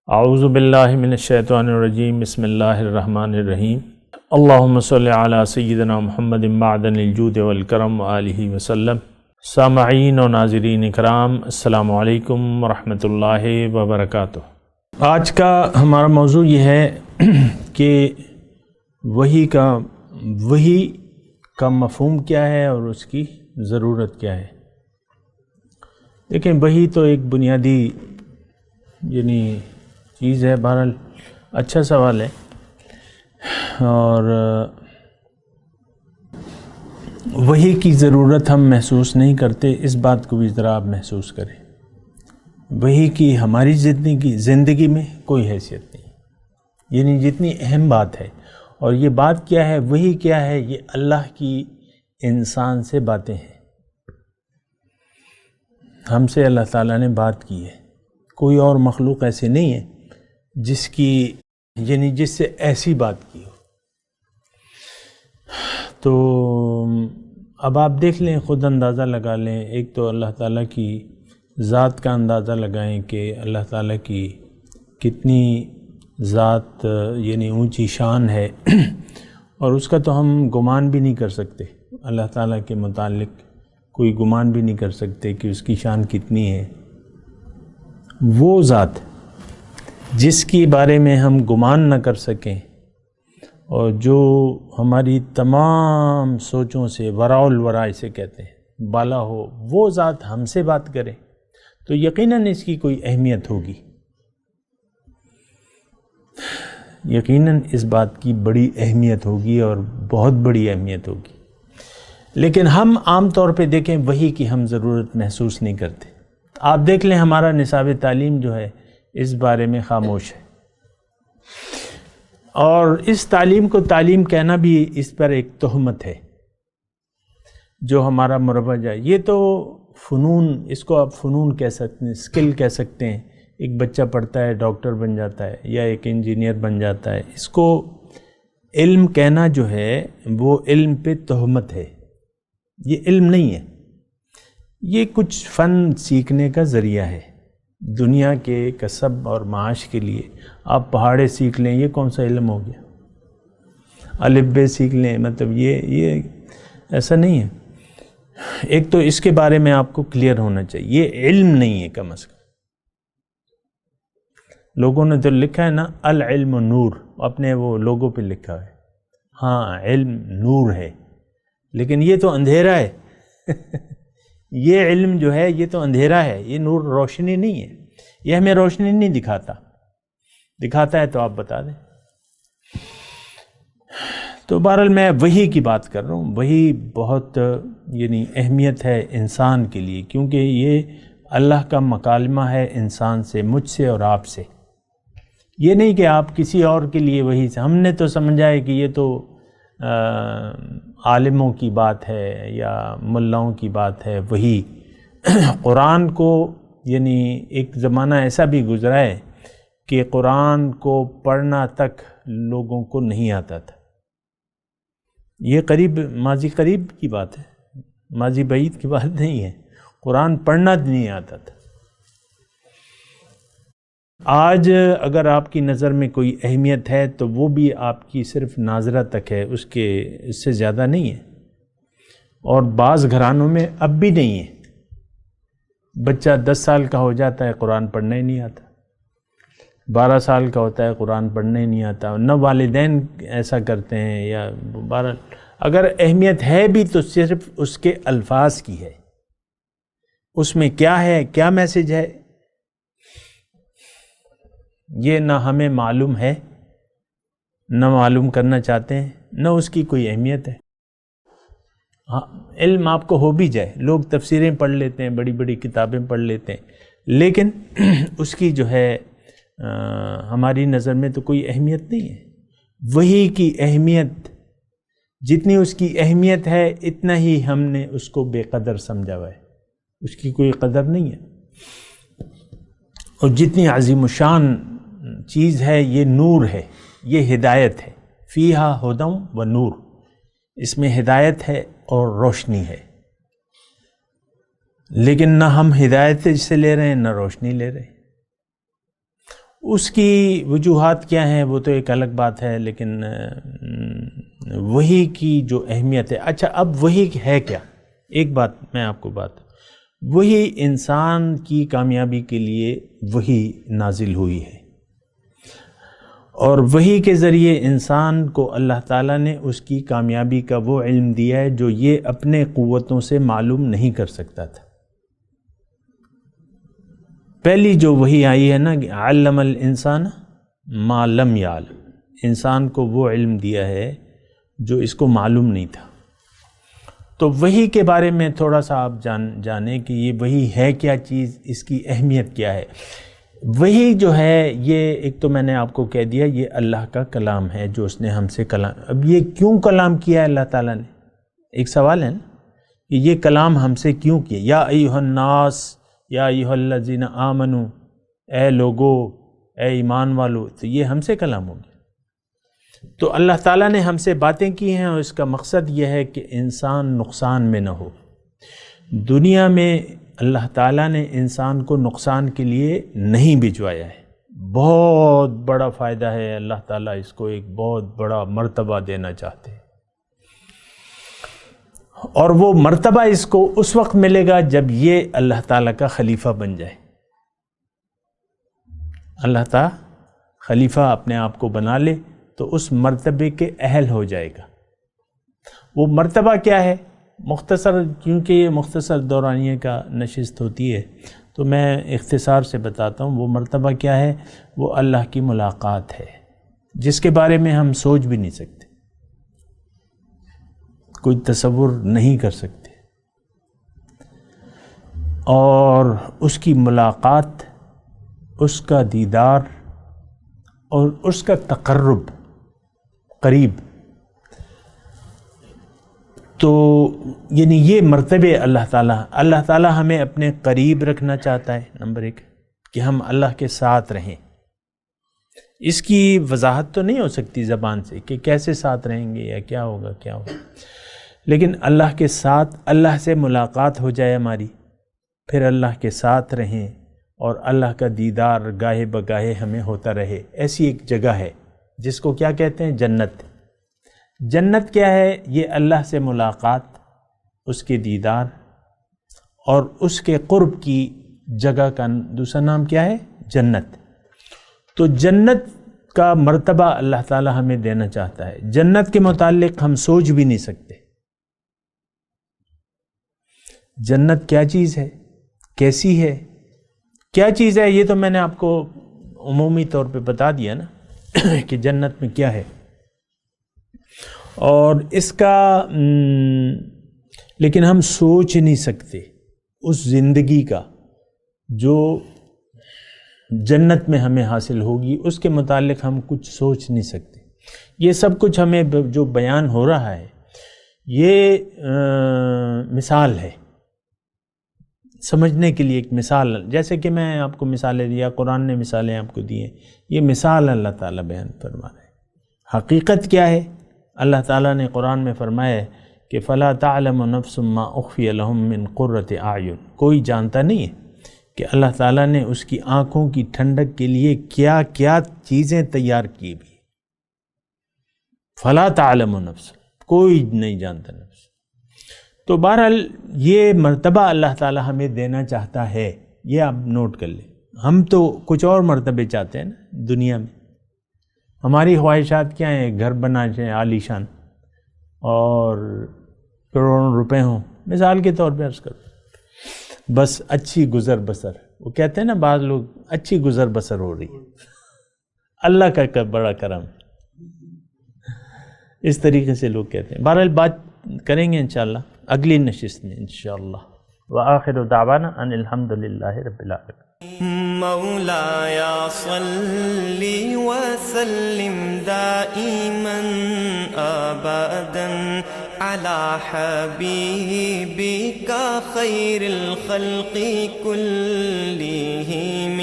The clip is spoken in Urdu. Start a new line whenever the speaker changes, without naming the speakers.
اعوذ باللہ من الشیطان الرجیم بسم اللہ الرحمن الرحیم اللہم صلی علی سیدنا محمد معدن الجود والکرم وآلہ وسلم۔ سامعین و ناظرین اکرام، السلام علیکم ورحمۃ اللہ وبرکاتہ۔ آج کا ہمارا موضوع یہ ہے کہ وحی کا مفہوم کیا ہے اور اس کی ضرورت کیا ہے۔ دیکھیں، وحی تو ایک بنیادی چیز ہے۔ بہرحال اچھا سوال ہے، اور وحی کی ضرورت ہم محسوس نہیں کرتے، اس بات کو بھی ذرا آپ محسوس کریں۔ وحی کی ہماری زندگی میں کوئی حیثیت نہیں، جتنی اہم بات ہے، اور یہ بات کیا ہے، وحی کیا ہے، یہ اللہ کی انسان سے باتیں ہیں۔ ہم سے اللہ تعالیٰ نے بات کی ہے، کوئی اور مخلوق ایسی نہیں ہے جس سے ایسی بات کی ہو۔ تو اب آپ دیکھ لیں، خود اندازہ لگا لیں۔ ایک تو اللہ تعالیٰ کی ذات کا اندازہ لگائیں کہ اللہ تعالیٰ کی کتنی ذات اونچی شان ہے، اور اس کا تو ہم گمان بھی نہیں کر سکتے۔ اللہ تعالیٰ کے متعلق کوئی گمان بھی نہیں کر سکتے کہ اس کی شان کتنی ہے۔ وہ ذات جس کے بارے میں ہم گمان نہ کر سکیں، اور جو ہماری تمام سوچوں سے وراء الورا اسے کہتے ہیں، بالا ہو، وہ ذات ہم سے بات کرے تو یقیناً اس کی کوئی اہمیت ہوگی، یقیناً اس بات کی بڑی اہمیت ہوگی، اور بہت بڑی اہمیت ہوگی۔ لیکن ہم عام طور پہ دیکھیں، وحی کی ہم ضرورت محسوس نہیں کرتے۔ آپ دیکھ لیں، ہمارا نصاب تعلیم جو ہے اس بارے میں خاموش ہے، اور اس تعلیم کو تعلیم کہنا بھی اس پر ایک تہمت ہے جو ہمارا مروج ہے۔ یہ تو فنون، اس کو آپ فنون کہہ سکتے ہیں، اسکل کہہ سکتے ہیں۔ ایک بچہ پڑھتا ہے، ڈاکٹر بن جاتا ہے یا ایک انجینئر بن جاتا ہے، اس کو علم کہنا جو ہے وہ علم پہ تہمت ہے۔ یہ علم نہیں ہے، یہ کچھ فن سیکھنے کا ذریعہ ہے دنیا کے کسب اور معاش کے لیے۔ آپ پہاڑے سیکھ لیں، یہ کون سا علم ہو گیا؟ الف بے سیکھ لیں، مطلب یہ ایسا نہیں ہے۔ ایک تو اس کے بارے میں آپ کو کلیئر ہونا چاہیے، یہ علم نہیں ہے کم از کم۔ لوگوں نے تو لکھا ہے نا، العلم نور، اپنے وہ لوگوں پہ لکھا ہے۔ ہاں، علم نور ہے، لیکن یہ تو اندھیرا ہے۔ یہ علم جو ہے یہ تو اندھیرا ہے، یہ نور روشنی نہیں ہے، یہ ہمیں روشنی نہیں دکھاتا ہے تو آپ بتا دیں۔ تو بہرحال میں وحی کی بات کر رہا ہوں۔ وحی بہت اہمیت ہے انسان کے لیے، کیونکہ یہ اللہ کا مکالمہ ہے انسان سے، مجھ سے اور آپ سے۔ یہ نہیں کہ آپ کسی اور کے لیے وحی سے، ہم نے تو سمجھا ہے کہ یہ تو عالموں کی بات ہے یا ملاؤں کی بات ہے وحی۔ قرآن کو ایک زمانہ ایسا بھی گزرا ہے کہ قرآن کو پڑھنا تک لوگوں کو نہیں آتا تھا۔ یہ ماضی قریب کی بات ہے، ماضی بعید کی بات نہیں ہے۔ قرآن پڑھنا نہیں آتا تھا۔ آج اگر آپ کی نظر میں کوئی اہمیت ہے تو وہ بھی آپ کی صرف ناظرہ تک ہے، اس سے زیادہ نہیں ہے۔ اور بعض گھرانوں میں اب بھی نہیں ہے۔ بچہ 10 سال کا ہو جاتا ہے، قرآن پڑھنا ہی نہیں آتا۔ 12 سال کا ہوتا ہے، قرآن پڑھنا ہی نہیں آتا۔ نہ والدین ایسا کرتے ہیں، یا بہرحال اگر اہمیت ہے بھی تو صرف اس کے الفاظ کی ہے، اس میں کیا ہے، کیا میسج ہے، یہ نہ ہمیں معلوم ہے، نہ معلوم کرنا چاہتے ہیں، نہ اس کی کوئی اہمیت ہے۔ ہاں، علم آپ کو ہو بھی جائے، لوگ تفسیریں پڑھ لیتے ہیں، بڑی بڑی کتابیں پڑھ لیتے ہیں، لیکن اس کی جو ہے ہماری نظر میں تو کوئی اہمیت نہیں ہے۔ وحی کی اہمیت، جتنی اس کی اہمیت ہے اتنا ہی ہم نے اس کو بے قدر سمجھا ہوا ہے، اس کی کوئی قدر نہیں ہے۔ اور جتنی عظیم الشان چیز ہے، یہ نور ہے، یہ ہدایت ہے۔ فیہا ہدی و نور، اس میں ہدایت ہے اور روشنی ہے، لیکن نہ ہم ہدایت سے لے رہے ہیں نہ روشنی لے رہے ہیں۔ اس کی وجوہات کیا ہیں وہ تو ایک الگ بات ہے، لیکن وحی کی جو اہمیت ہے. اچھا اب وحی ہے کیا؟ ایک بات میں آپ کو وحی انسان کی کامیابی کے لیے وحی نازل ہوئی ہے، اور وحی کے ذریعے انسان کو اللہ تعالیٰ نے اس کی کامیابی کا وہ علم دیا ہے جو یہ اپنے قوتوں سے معلوم نہیں کر سکتا تھا. پہلی جو وحی آئی ہے نا کہ علم الانسان ما لم یعلم، انسان کو وہ علم دیا ہے جو اس کو معلوم نہیں تھا. تو وحی کے بارے میں تھوڑا سا آپ جانیں کہ یہ وحی ہے کیا چیز، اس کی اہمیت کیا ہے. وحی جو ہے یہ ایک تو میں نے آپ کو کہہ دیا یہ اللہ کا کلام ہے جو اس نے ہم سے کلام. اب یہ کیوں کلام کیا ہے اللہ تعالیٰ نے؟ ایک سوال ہے نا کہ یہ کلام ہم سے کیوں کیا. یا ایھا الناس یا ایھا الذین آمنوا، اے لوگو، اے ایمان والو، تو یہ ہم سے کلام ہو گیا. تو اللہ تعالیٰ نے ہم سے باتیں کی ہیں اور اس کا مقصد یہ ہے کہ انسان نقصان میں نہ ہو. دنیا میں اللہ تعالیٰ نے انسان کو نقصان کے لیے نہیں بھجوایا ہے. بہت بڑا فائدہ ہے، اللہ تعالیٰ اس کو ایک بہت بڑا مرتبہ دینا چاہتے ہیں، اور وہ مرتبہ اس کو اس وقت ملے گا جب یہ اللہ تعالیٰ کا خلیفہ بن جائے. اللہ تعالیٰ خلیفہ اپنے آپ کو بنا لے تو اس مرتبے کے اہل ہو جائے گا. وہ مرتبہ کیا ہے؟ مختصر، کیونکہ یہ مختصر دورانیے کا نشست ہوتی ہے تو میں اختصار سے بتاتا ہوں. وہ مرتبہ کیا ہے؟ وہ اللہ کی ملاقات ہے، جس کے بارے میں ہم سوچ بھی نہیں سکتے، کوئی تصور نہیں کر سکتے. اور اس کی ملاقات، اس کا دیدار اور اس کا تقرب، قریب، تو یعنی یہ مرتبے اللہ تعالیٰ ہمیں اپنے قریب رکھنا چاہتا ہے. نمبر ایک کہ ہم اللہ کے ساتھ رہیں. اس کی وضاحت تو نہیں ہو سکتی زبان سے کہ کیسے ساتھ رہیں گے یا کیا ہوگا، لیکن اللہ کے ساتھ، اللہ سے ملاقات ہو جائے ہماری، پھر اللہ کے ساتھ رہیں اور اللہ کا دیدار گاہے بگاہے ہمیں ہوتا رہے. ایسی ایک جگہ ہے جس کو کیا کہتے ہیں؟ جنت. جنت کیا ہے؟ یہ اللہ سے ملاقات، اس کے دیدار اور اس کے قرب کی جگہ کا دوسرا نام کیا ہے؟ جنت. تو جنت کا مرتبہ اللہ تعالی ہمیں دینا چاہتا ہے. جنت کے متعلق ہم سوچ بھی نہیں سکتے. جنت کیا چیز ہے، کیسی ہے، کیا چیز ہے، یہ تو میں نے آپ کو عمومی طور پہ بتا دیا نا کہ جنت میں کیا ہے. اور اس کا لیکن ہم سوچ نہیں سکتے اس زندگی کا جو جنت میں ہمیں حاصل ہوگی، اس کے متعلق ہم کچھ سوچ نہیں سکتے. یہ سب کچھ ہمیں جو بیان ہو رہا ہے یہ مثال ہے، سمجھنے کے لیے ایک مثال. جیسے کہ میں آپ کو مثالیں دیا، قرآن نے مثالیں آپ کو دی ہیں، یہ مثال اللہ تعالیٰ بیان فرما رہے ہیں. حقیقت کیا ہے؟ اللہ تعالیٰ نے قرآن میں فرمایا ہے کہ فَلَا تَعْلَمُ نَفْسٌ مَّا أُخْفِيَ لَهُم مِّن قُرَّةِ أَعْيُنٍ. کوئی جانتا نہیں ہے کہ اللہ تعالیٰ نے اس کی آنکھوں کی ٹھنڈک کے لیے کیا کیا چیزیں تیار کی بھی. فَلَا تَعْلَمُ نَفْسٌ، کوئی نہیں جانتا نفس. تو بہرحال یہ مرتبہ اللہ تعالیٰ ہمیں دینا چاہتا ہے، یہ آپ نوٹ کر لیں. ہم تو کچھ اور مرتبے چاہتے ہیں نا دنیا میں. ہماری خواہشات کیا ہیں؟ گھر بنا چاہے عالی شان اور کروڑوں روپے ہوں، مثال کے طور پہ عرض کرو، بس اچھی گزر بسر. وہ کہتے ہیں نا بعض لوگ اچھی گزر بسر ہو رہی، اللہ کا بڑا کرم. اس طریقے سے لوگ کہتے ہیں. بہرحال بات کریں گے انشاءاللہ اگلی نشست میں انشاءاللہ. وآخر دعوانا ان الحمدللہ رب العالمین.
مولایا صلی وسلم دائما ابدا على حبيبك خير الخلق كلهم.